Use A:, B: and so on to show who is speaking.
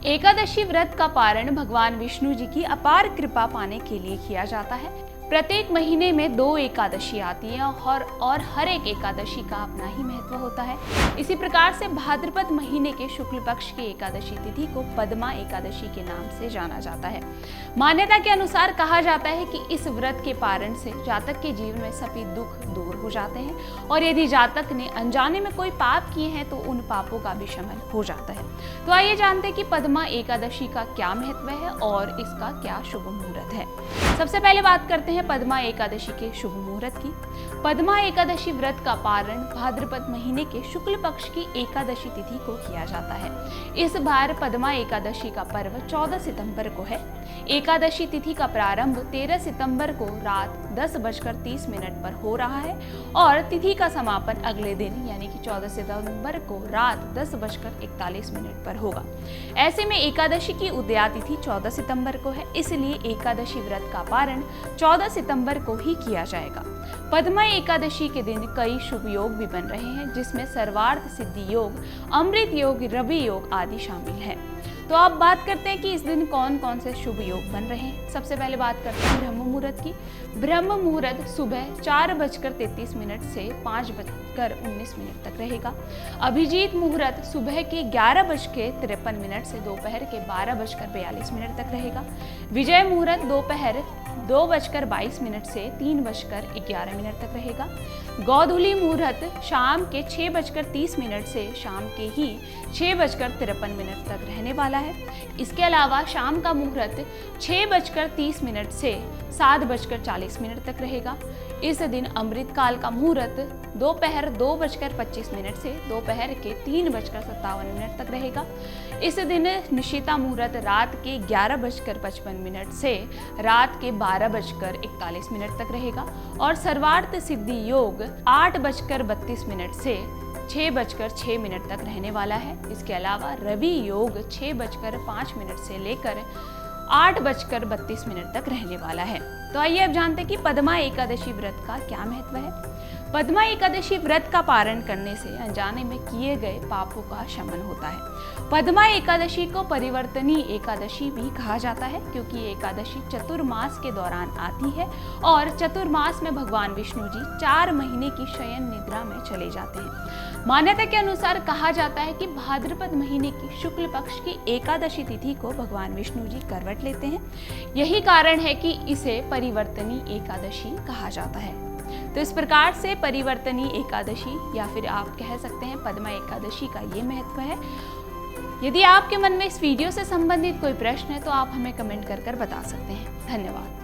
A: एकादशी व्रत का पारण भगवान विष्णु जी की अपार कृपा पाने के लिए किया जाता है। प्रत्येक महीने में 2 एकादशी आती है और हर एक एकादशी का अपना ही महत्व होता है। इसी प्रकार से भाद्रपद महीने के शुक्ल पक्ष की एकादशी तिथि को पद्मा एकादशी के नाम से जाना जाता है। मान्यता के अनुसार कहा जाता है कि इस व्रत के पारण से जातक के जीवन में सभी दुख दूर हो जाते हैं और यदि जातक ने अनजाने में कोई पाप किए हैं तो उन पापों का भी शमन हो जाता है। तो आइए जानते हैं कि पद्मा एकादशी का क्या महत्व है और इसका क्या शुभ मुहूर्त है। सबसे पहले बात करते हैं पद्मा एकादशी के शुभ मुहूर्त की। पद्मा एकादशी व्रत का पारण भाद्रपद महीने के शुक्ल पक्ष की एकादशी तिथि को किया जाता है। इस बार पद्मा एकादशी का पर्व 14 सितंबर को है। एकादशी तिथि का प्रारंभ 13 सितंबर को रात 10:30 पर हो रहा है और तिथि का समापन अगले दिन यानी कि 14 सितंबर को रात 10:41 पर होगा। ऐसे में एकादशी की उदया तिथि 14 सितंबर को है, इसलिए एकादशी व्रत का पारण 14 सितंबर को ही किया जाएगा। पद्मा एकादशी के दिन कई शुभ योग भी बन रहे हैं, जिसमें सर्वार्थ सिद्धि योग, अमृत योग, रवि योग आदि शामिल है। तो अब बात करते हैं कि इस दिन कौन कौन से शुभ योग बन रहे हैं। सबसे पहले बात करते हैं ब्रह्म मुहूर्त की। ब्रह्म मुहूर्त सुबह 4:33 से 5:19 तक रहेगा। अभिजीत मुहूर्त सुबह के 11:53 से दोपहर के 12:42 तक रहेगा। विजय मुहूर्त दोपहर 2:22 से 3:11 तक रहेगा। गोधूली मुहूर्त शाम के 6:30 से शाम के ही 6:53 तक रहने वाला है। इसके अलावा शाम का मुहूर्त 6:30 से 7:40 तक रहेगा। इस दिन अमृत काल का मुहूर्त दोपहर 2:25 से दोपहर के 3:57 तक रहेगा। इस दिन निशिता मुहूर्त रात के 11:55 से रात के 12:41 तक रहेगा और सर्वार्थ सिद्धि योग 8:32 से 6:06 तक रहने वाला है। इसके अलावा रवि योग 6:05 से लेकर 8:32 तक रहने वाला है। तो आइए अब जानते हैं कि पद्मा एकादशी व्रत का क्या महत्व है। पद्मा एकादशी व्रत का पारण करने से अनजाने में किए गए पापों का शमन होता है। पद्मा एकादशी को परिवर्तनी एकादशी भी कहा जाता है, क्योंकि एकादशी चतुर्मास के दौरान आती है और चतुर्मास में भगवान विष्णु जी 4 महीने की शयन निद्रा में चले जाते हैं। मान्यता के अनुसार कहा जाता है कि भाद्रपद महीने की शुक्ल पक्ष की एकादशी तिथि को भगवान विष्णु जी करवट लेते हैं। यही कारण है कि इसे परिवर्तनी एकादशी कहा जाता है। तो इस प्रकार से परिवर्तनी एकादशी या फिर आप कह सकते हैं पद्मा एकादशी का ये महत्व है। यदि आपके मन में इस वीडियो से संबंधित कोई प्रश्न है तो आप हमें कमेंट कर बता सकते हैं। धन्यवाद।